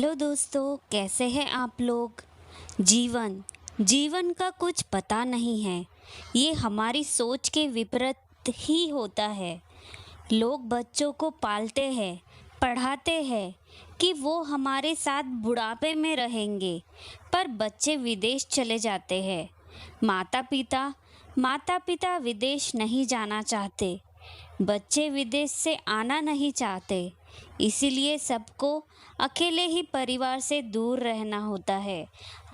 Hello दोस्तों, कैसे हैं आप लोग। जीवन जीवन का कुछ पता नहीं है। ये हमारी सोच के विपरीत ही होता है। लोग बच्चों को पालते हैं, पढ़ाते हैं कि वो हमारे साथ बुढ़ापे में रहेंगे, पर बच्चे विदेश चले जाते हैं। माता पिता विदेश नहीं जाना चाहते। बच्चे विदेश से आना नहीं चाहते। इसीलिए सबको अकेले ही परिवार से दूर रहना होता है।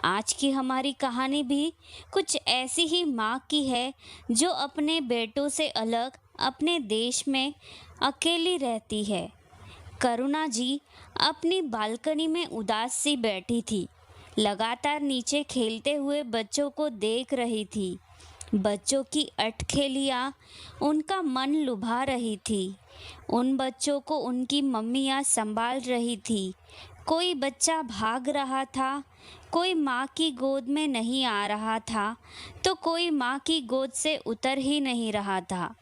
आज की हमारी कहानी भी कुछ ऐसी ही माँ की है, जो अपने बेटों से अलग अपने देश में अकेली रहती है। करुणा जी अपनी बालकनी में उदास सी बैठी थी। लगातार नीचे खेलते हुए बच्चों को देख रही थी। बच्चों की अटखेलियाँ उनका मन लुभा रही थी। उन बच्चों को उनकी मम्मियाँ संभाल रही थी। कोई बच्चा भाग रहा था, कोई माँ की गोद में नहीं आ रहा था, तो कोई माँ की गोद से उतर ही नहीं रहा था।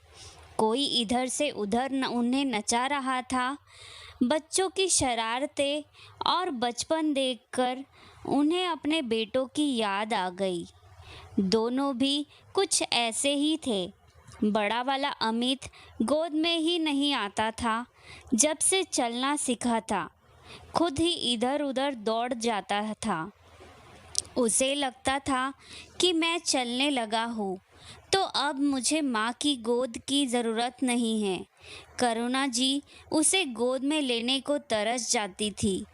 कोई इधर से उधर उन्हें नचा रहा था। बच्चों की शरारतें और बचपन देखकर उन्हें अपने बेटों की याद आ गई। दोनों भी कुछ ऐसे ही थे। बड़ा वाला अमित गोद में ही नहीं आता था। जब से चलना सीखा था, खुद ही इधर उधर दौड़ जाता था। उसे लगता था कि मैं चलने लगा हूँ तो अब मुझे माँ की गोद की ज़रूरत नहीं है। करुणा जी उसे गोद में लेने को तरस जाती थी।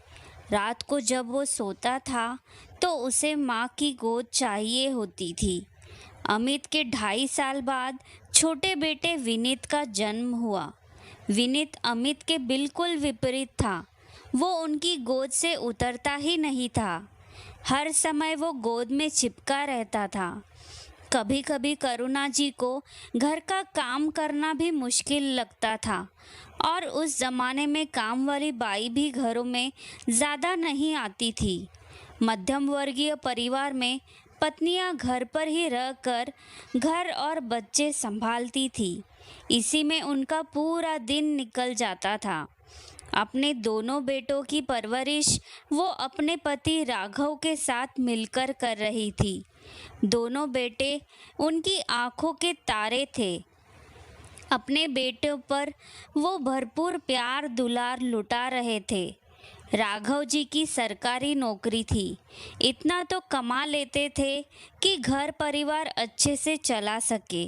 रात को जब वो सोता था तो उसे माँ की गोद चाहिए होती थी। अमित के 2.5 साल बाद छोटे बेटे विनीत का जन्म हुआ। विनीत अमित के बिल्कुल विपरीत था। वो उनकी गोद से उतरता ही नहीं था। हर समय वो गोद में चिपका रहता था। कभी कभी करुणा जी को घर का काम करना भी मुश्किल लगता था, और उस ज़माने में काम वाली बाई भी घरों में ज़्यादा नहीं आती थी। मध्यम वर्गीय परिवार में पत्नियां घर पर ही रहकर घर और बच्चे संभालती थी। इसी में उनका पूरा दिन निकल जाता था। अपने दोनों बेटों की परवरिश वो अपने पति राघव के साथ मिलकर कर रही थी। दोनों बेटे उनकी आंखों के तारे थे। अपने बेटों पर वो भरपूर प्यार दुलार लुटा रहे थे। राघव जी की सरकारी नौकरी थी। इतना तो कमा लेते थे कि घर परिवार अच्छे से चला सके।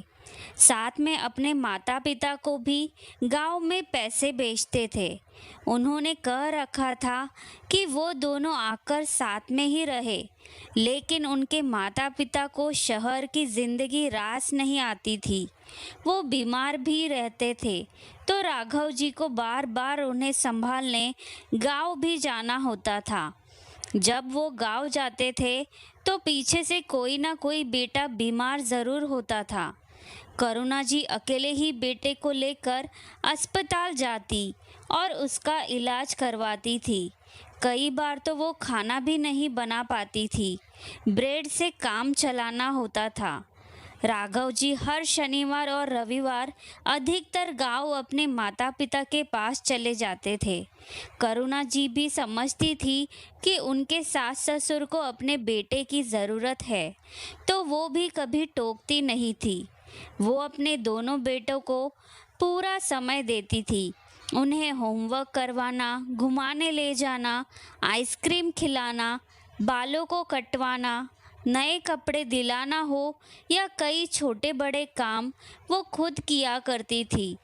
साथ में अपने माता पिता को भी गांव में पैसे भेजते थे। उन्होंने कह रखा था कि वो दोनों आकर साथ में ही रहे, लेकिन उनके माता पिता को शहर की ज़िंदगी रास नहीं आती थी। वो बीमार भी रहते थे, तो राघव जी को बार बार उन्हें संभालने गांव भी जाना होता था। जब वो गांव जाते थे तो पीछे से कोई ना कोई बेटा बीमार ज़रूर होता था। करुणा जी अकेले ही बेटे को लेकर अस्पताल जाती और उसका इलाज करवाती थी। कई बार तो वो खाना भी नहीं बना पाती थी, ब्रेड से काम चलाना होता था। राघव जी हर शनिवार और रविवार अधिकतर गांव अपने माता पिता के पास चले जाते थे। करुणा जी भी समझती थी कि उनके सास ससुर को अपने बेटे की ज़रूरत है, तो वो भी कभी टोकती नहीं थी। वो अपने दोनों बेटों को पूरा समय देती थी। उन्हें होमवर्क करवाना, घुमाने ले जाना, आइसक्रीम खिलाना, बालों को कटवाना, नए कपड़े दिलाना हो या कई छोटे बड़े काम वो खुद किया करती थी।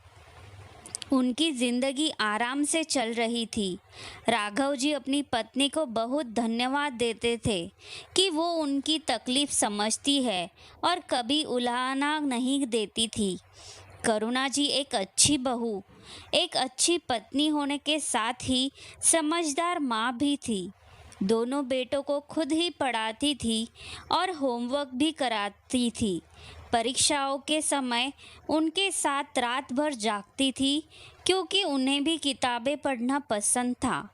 उनकी ज़िंदगी आराम से चल रही थी। राघव जी अपनी पत्नी को बहुत धन्यवाद देते थे कि वो उनकी तकलीफ़ समझती है और कभी उलाहना नहीं देती थी। करुणा जी एक अच्छी बहू, एक अच्छी पत्नी होने के साथ ही समझदार माँ भी थी। दोनों बेटों को खुद ही पढ़ाती थी और होमवर्क भी कराती थी। परीक्षाओं के समय उनके साथ रात भर जागती थी, क्योंकि उन्हें भी किताबें पढ़ना पसंद था।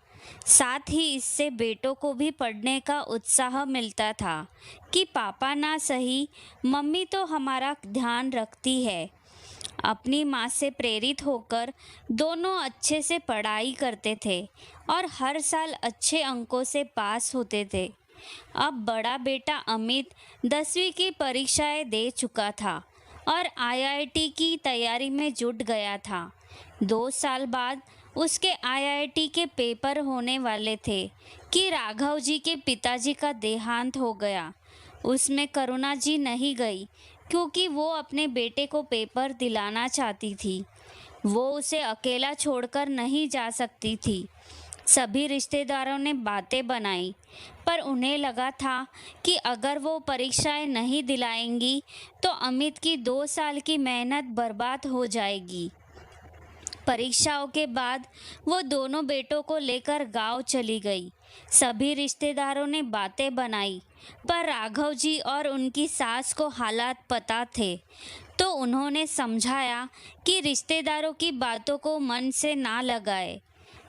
साथ ही इससे बेटों को भी पढ़ने का उत्साह मिलता था कि पापा ना सही, मम्मी तो हमारा ध्यान रखती है। अपनी माँ से प्रेरित होकर दोनों अच्छे से पढ़ाई करते थे और हर साल अच्छे अंकों से पास होते थे। अब बड़ा बेटा अमित 10वीं की परीक्षाएं दे चुका था और आईआईटी की तैयारी में जुट गया था। 2 साल बाद उसके आईआईटी के पेपर होने वाले थे कि राघव जी के पिताजी का देहांत हो गया। उसमें करुणा जी नहीं गई क्योंकि वो अपने बेटे को पेपर दिलाना चाहती थी। वो उसे अकेला छोड़कर नहीं जा सकती थी। सभी रिश्तेदारों ने बातें बनाई, पर उन्हें लगा था कि अगर वो परीक्षाएं नहीं दिलाएंगी तो अमित की 2 साल की मेहनत बर्बाद हो जाएगी। परीक्षाओं के बाद वो दोनों बेटों को लेकर गांव चली गई। सभी रिश्तेदारों ने बातें बनाई, पर राघव जी और उनकी सास को हालात पता थे, तो उन्होंने समझाया कि रिश्तेदारों की बातों को मन से ना लगाए।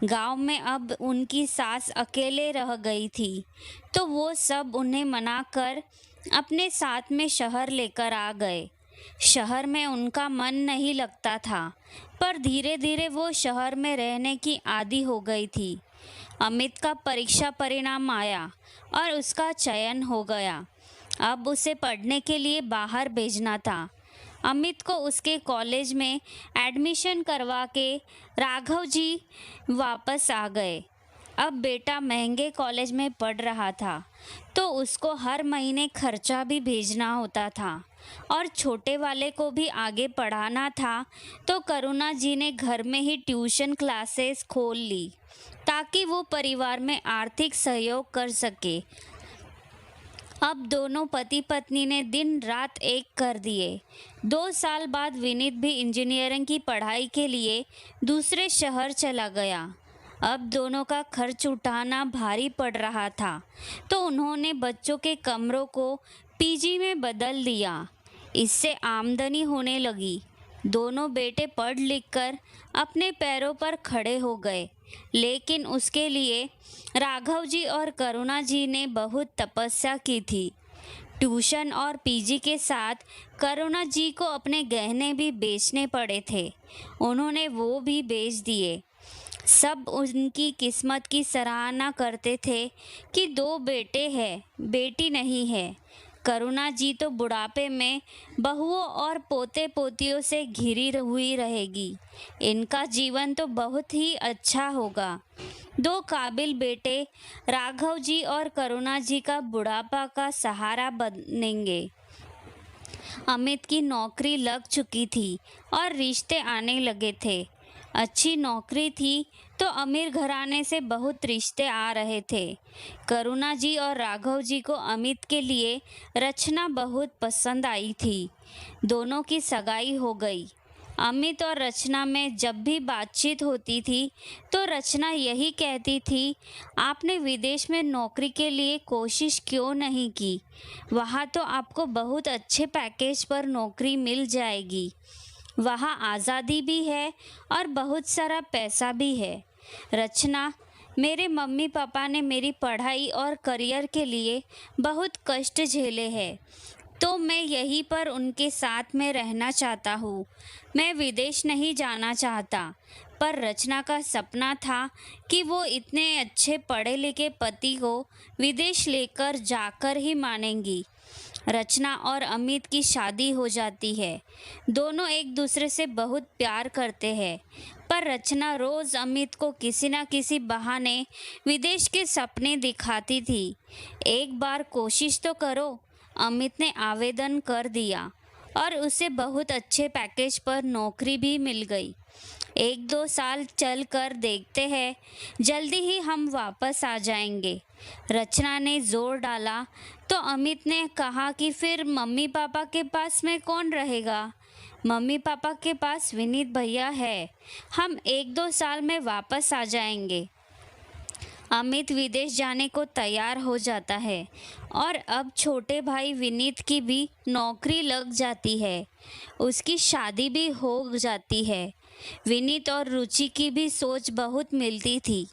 गांव में अब उनकी सास अकेले रह गई थी, तो वो सब उन्हें मनाकर अपने साथ में शहर लेकर आ गए। शहर में उनका मन नहीं लगता था, पर धीरे धीरे वो शहर में रहने की आदी हो गई थी। अमित का परीक्षा परिणाम आया और उसका चयन हो गया। अब उसे पढ़ने के लिए बाहर भेजना था। अमित को उसके कॉलेज में एडमिशन करवा के राघव जी वापस आ गए। अब बेटा महंगे कॉलेज में पढ़ रहा था, तो उसको हर महीने खर्चा भी भेजना होता था और छोटे वाले को भी आगे पढ़ाना था, तो करुणा जी ने घर में ही ट्यूशन क्लासेस खोल ली ताकि वो परिवार में आर्थिक सहयोग कर सके। अब दोनों पति पत्नी ने दिन रात एक कर दिए। 2 साल बाद विनीत भी इंजीनियरिंग की पढ़ाई के लिए दूसरे शहर चला गया। अब दोनों का खर्च उठाना भारी पड़ रहा था, तो उन्होंने बच्चों के कमरों को पीजी में बदल दिया। इससे आमदनी होने लगी। दोनों बेटे पढ़ लिख कर अपने पैरों पर खड़े हो गए, लेकिन उसके लिए राघव जी और करुणा जी ने बहुत तपस्या की थी। ट्यूशन और पीजी के साथ करुणा जी को अपने गहने भी बेचने पड़े थे। उन्होंने वो भी बेच दिए। सब उनकी किस्मत की सराहना करते थे कि 2 बेटे हैं, बेटी नहीं है। करुणा जी तो बुढ़ापे में बहुओं और पोते पोतियों से घिरी हुई रहेगी। इनका जीवन तो बहुत ही अच्छा होगा। 2 काबिल बेटे राघव जी और करुणा जी का बुढ़ापा का सहारा बनेंगे। अमित की नौकरी लग चुकी थी और रिश्ते आने लगे थे। अच्छी नौकरी थी, तो अमीर घराने से बहुत रिश्ते आ रहे थे। करुणा जी और राघव जी को अमित के लिए रचना बहुत पसंद आई थी। दोनों की सगाई हो गई। अमित और रचना में जब भी बातचीत होती थी, तो रचना यही कहती थी, आपने विदेश में नौकरी के लिए कोशिश क्यों नहीं की? वहाँ तो आपको बहुत अच्छे पैकेज पर नौकरी मिल जाएगी। वहाँ आज़ादी भी है और बहुत सारा पैसा भी है। रचना, मेरे मम्मी पापा ने मेरी पढ़ाई और करियर के लिए बहुत कष्ट झेले हैं, तो मैं यहीं पर उनके साथ में रहना चाहता हूँ। मैं विदेश नहीं जाना चाहता। पर रचना का सपना था कि वो इतने अच्छे पढ़े लिखे पति को विदेश लेकर जाकर ही मानेंगी। रचना और अमित की शादी हो जाती है। दोनों एक दूसरे से बहुत प्यार करते हैं, पर रचना रोज़ अमित को किसी न किसी बहाने विदेश के सपने दिखाती थी। एक बार कोशिश तो करो। अमित ने आवेदन कर दिया और उसे बहुत अच्छे पैकेज पर नौकरी भी मिल गई। 1-2 साल चल कर देखते हैं, जल्दी ही हम वापस आ जाएंगे। रचना ने जोर डाला, तो अमित ने कहा कि फिर मम्मी पापा के पास में कौन रहेगा? मम्मी पापा के पास विनीत भैया है। हम 1-2 साल में वापस आ जाएंगे। अमित विदेश जाने को तैयार हो जाता है और अब छोटे भाई विनीत की भी नौकरी लग जाती है। उसकी शादी भी हो जाती है। विनीत और रुचि की भी सोच बहुत मिलती थी।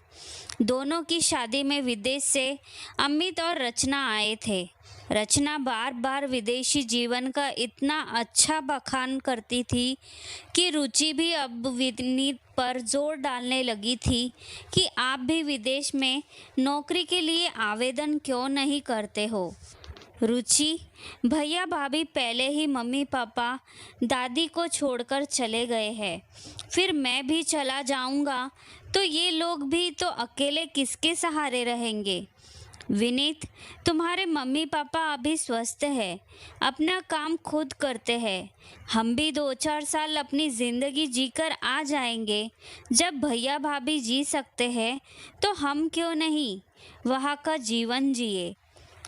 दोनों की शादी में विदेश से अमित और रचना आए थे। रचना बार बार विदेशी जीवन का इतना अच्छा बखान करती थी कि रुचि भी अब विनीत पर जोर डालने लगी थी कि आप भी विदेश में नौकरी के लिए आवेदन क्यों नहीं करते हो। रुचि, भैया भाभी पहले ही मम्मी पापा दादी को छोड़कर चले गए हैं, फिर मैं भी चला जाऊंगा तो ये लोग भी तो अकेले किसके सहारे रहेंगे। विनीत, तुम्हारे मम्मी पापा अभी स्वस्थ हैं, अपना काम खुद करते हैं। हम भी 2-4 साल अपनी ज़िंदगी जीकर आ जाएंगे। जब भैया भाभी जी सकते हैं तो हम क्यों नहीं वहाँ का जीवन जिए।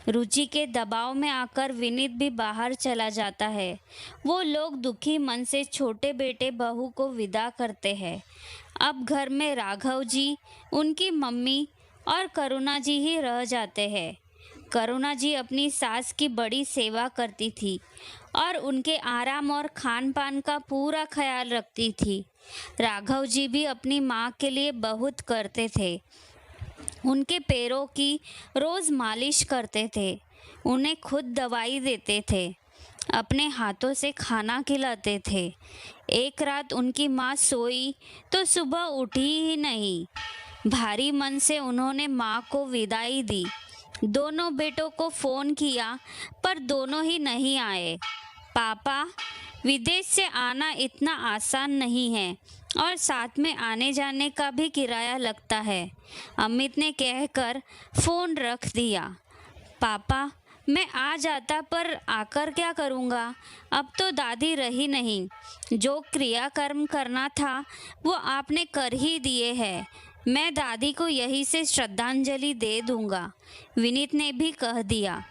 रुचि के दबाव में आकर विनीत भी बाहर चला जाता है। वो लोग दुखी मन से छोटे बेटे बहू को विदा करते हैं। अब घर में राघव जी, उनकी मम्मी और करुणा जी ही रह जाते हैं। करुणा जी अपनी सास की बड़ी सेवा करती थी और उनके आराम और खान पान का पूरा ख्याल रखती थी। राघव जी भी अपनी माँ के लिए बहुत करते थे। उनके पैरों की रोज़ मालिश करते थे, उन्हें खुद दवाई देते थे, अपने हाथों से खाना खिलाते थे। एक रात उनकी माँ सोई तो सुबह उठी ही नहीं। भारी मन से उन्होंने माँ को विदाई दी। दोनों बेटों को फ़ोन किया पर दोनों ही नहीं आए। पापा, विदेश से आना इतना आसान नहीं है और साथ में आने जाने का भी किराया लगता है, अमित ने कहकर फ़ोन रख दिया। पापा, मैं आ जाता पर आकर क्या करूँगा? अब तो दादी रही नहीं। जो क्रियाकर्म करना था वो आपने कर ही दिए हैं। मैं दादी को यहीं से श्रद्धांजलि दे दूँगा, विनीत ने भी कह दिया।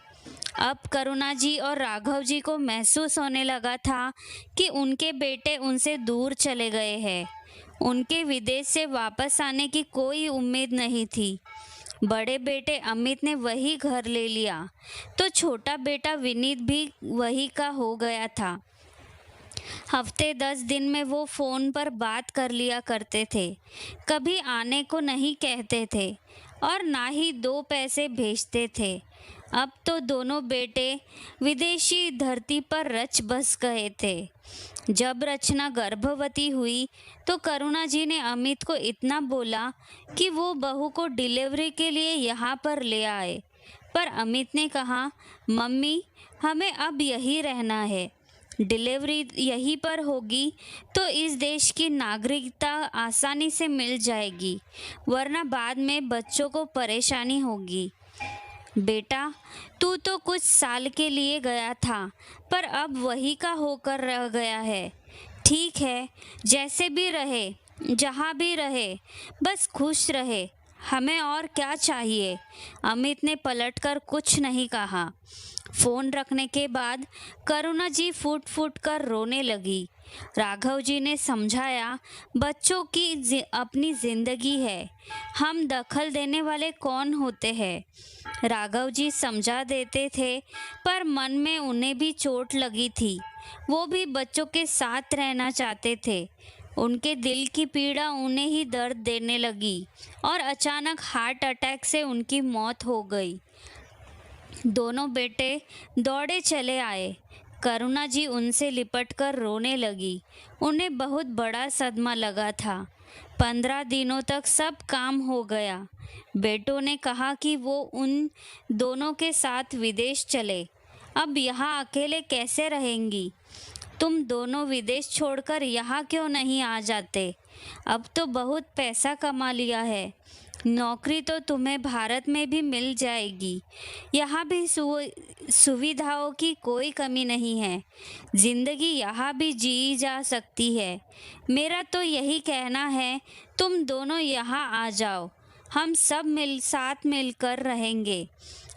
अब करुणा जी और राघव जी को महसूस होने लगा था कि उनके बेटे उनसे दूर चले गए हैं। उनके विदेश से वापस आने की कोई उम्मीद नहीं थी। बड़े बेटे अमित ने वही घर ले लिया तो छोटा बेटा विनीत भी वही का हो गया था। हफ्ते 10 दिन में वो फ़ोन पर बात कर लिया करते थे। कभी आने को नहीं कहते थे और ना ही 2 पैसे भेजते थे। अब तो दोनों बेटे विदेशी धरती पर रच बस गए थे। जब रचना गर्भवती हुई तो करुणा जी ने अमित को इतना बोला कि वो बहू को डिलीवरी के लिए यहाँ पर ले आए, पर अमित ने कहा, मम्मी हमें अब यहीं रहना है, डिलीवरी यहीं पर होगी तो इस देश की नागरिकता आसानी से मिल जाएगी, वरना बाद में बच्चों को परेशानी होगी। बेटा, तू तो कुछ साल के लिए गया था पर अब वही का होकर रह गया है। ठीक है, जैसे भी रहे, जहाँ भी रहे, बस खुश रहे, हमें और क्या चाहिए। अमित ने पलटकर कुछ नहीं कहा। फ़ोन रखने के बाद करुणा जी फूट फूट कर रोने लगी। राघव जी ने समझाया, बच्चों की अपनी ज़िंदगी है, हम दखल देने वाले कौन होते हैं। राघव जी समझा देते थे पर मन में उन्हें भी चोट लगी थी। वो भी बच्चों के साथ रहना चाहते थे। उनके दिल की पीड़ा उन्हें ही दर्द देने लगी और अचानक हार्ट अटैक से उनकी मौत हो गई। दोनों बेटे दौड़े चले आए। करुणा जी उनसे लिपटकर रोने लगी। उन्हें बहुत बड़ा सदमा लगा था। 15 दिनों तक सब काम हो गया। बेटों ने कहा कि वो उन दोनों के साथ विदेश चले। अब यहाँ अकेले कैसे रहेंगी? तुम दोनों विदेश छोड़कर यहाँ क्यों नहीं आ जाते? अब तो बहुत पैसा कमा लिया है, नौकरी तो तुम्हें भारत में भी मिल जाएगी। यहाँ भी सुविधाओं की कोई कमी नहीं है, ज़िंदगी यहाँ भी जी जा सकती है। मेरा तो यही कहना है, तुम दोनों यहाँ आ जाओ, हम सब साथ मिलकर रहेंगे।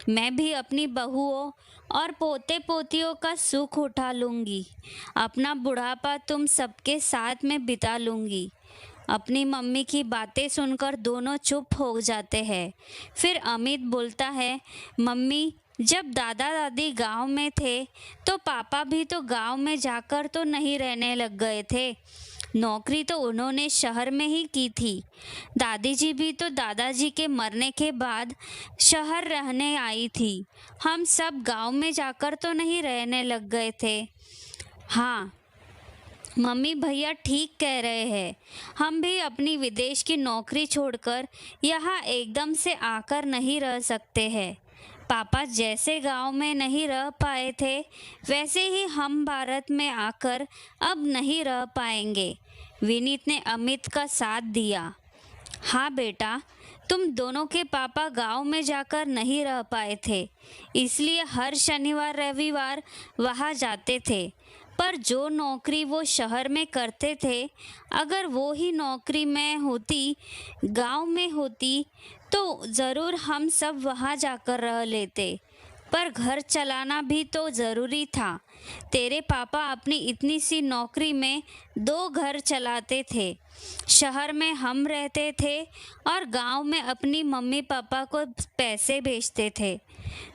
मैं भी अपनी बहुओं और पोते पोतियों का सुख उठा लूँगी। अपना बुढ़ापा तुम सबके साथ में बिता लूँगी। अपनी मम्मी की बातें सुनकर दोनों चुप हो जाते हैं। फिर अमित बोलता है, मम्मी, जब दादा दादी गांव में थे तो पापा भी तो गांव में जाकर तो नहीं रहने लग गए थे। नौकरी तो उन्होंने शहर में ही की थी। दादी जी भी तो दादाजी के मरने के बाद शहर रहने आई थी। हम सब गांव में जाकर तो नहीं रहने लग गए थे। हाँ, मम्मी भैया ठीक कह रहे हैं। हम भी अपनी विदेश की नौकरी छोड़कर यहाँ एकदम से आकर नहीं रह सकते हैं। पापा जैसे गांव में नहीं रह पाए थे, वैसे ही हम भारत में आकर अब नहीं रह पाएंगे। विनीत ने अमित का साथ दिया। हाँ बेटा, तुम दोनों के पापा गांव में जाकर नहीं रह पाए थे, इसलिए हर शनिवार रविवार वहाँ जाते थे। पर जो नौकरी वो शहर में करते थे, अगर वो ही नौकरी में होती, गांव में होती, तो ज़रूर हम सब वहाँ जाकर रह लेते। पर घर चलाना भी तो ज़रूरी था। तेरे पापा अपनी इतनी सी नौकरी में 2 घर चलाते थे। शहर में हम रहते थे और गांव में अपनी मम्मी पापा को पैसे भेजते थे।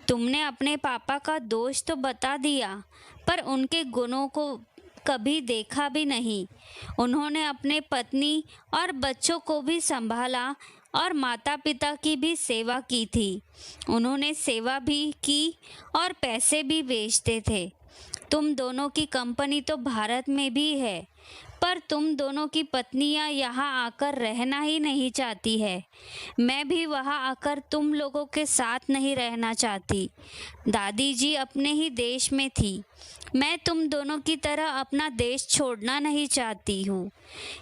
तुमने अपने पापा का दोष तो बता दिया, पर उनके गुणों को कभी देखा भी नहीं। उन्होंने अपने पत्नी और बच्चों को भी संभाला और माता पिता की भी सेवा की थी। उन्होंने सेवा भी की और पैसे भी भेजते थे। तुम दोनों की कंपनी तो भारत में भी है, पर तुम दोनों की पत्नियां यहाँ आकर रहना ही नहीं चाहती है। मैं भी वहाँ आकर तुम लोगों के साथ नहीं रहना चाहती। दादी जी अपने ही देश में थी। मैं तुम दोनों की तरह अपना देश छोड़ना नहीं चाहती हूँ।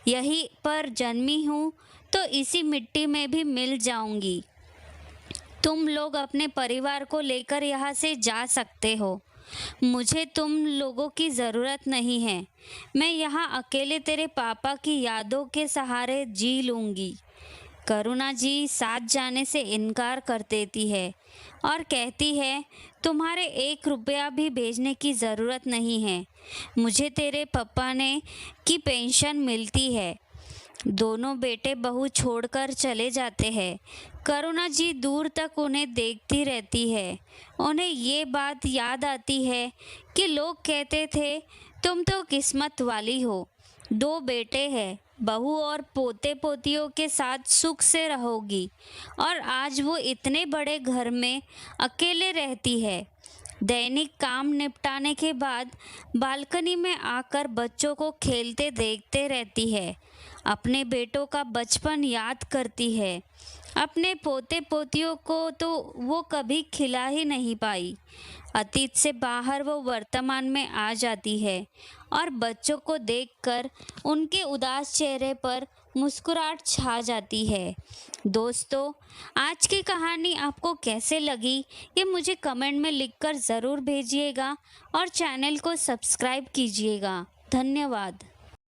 यहीं पर जन्मी हूँ तो इसी मिट्टी में भी मिल जाऊंगी। तुम लोग अपने परिवार को लेकर यहाँ से जा सकते हो। मुझे तुम लोगों की ज़रूरत नहीं है। मैं यहाँ अकेले तेरे पापा की यादों के सहारे जी लूँगी। करुणा जी साथ जाने से इनकार कर देती है और कहती है, तुम्हारे 1 रुपया भी भेजने की ज़रूरत नहीं है। मुझे तेरे पापा ने की पेंशन मिलती है। दोनों बेटे बहू छोड़कर चले जाते हैं। करुणा जी दूर तक उन्हें देखती रहती है। उन्हें ये बात याद आती है कि लोग कहते थे, तुम तो किस्मत वाली हो, 2 बेटे हैं, बहू और पोते पोतियों के साथ सुख से रहोगी। और आज वो इतने बड़े घर में अकेले रहती है। दैनिक काम निपटाने के बाद बालकनी में आकर बच्चों को खेलते देखते रहती है। अपने बेटों का बचपन याद करती है। अपने पोते पोतियों को तो वो कभी खिला ही नहीं पाई। अतीत से बाहर वो वर्तमान में आ जाती है और बच्चों को देखकर उनके उदास चेहरे पर मुस्कुराहट छा जाती है। दोस्तों, आज की कहानी आपको कैसे लगी ये मुझे कमेंट में लिखकर ज़रूर भेजिएगा और चैनल को सब्सक्राइब कीजिएगा। धन्यवाद।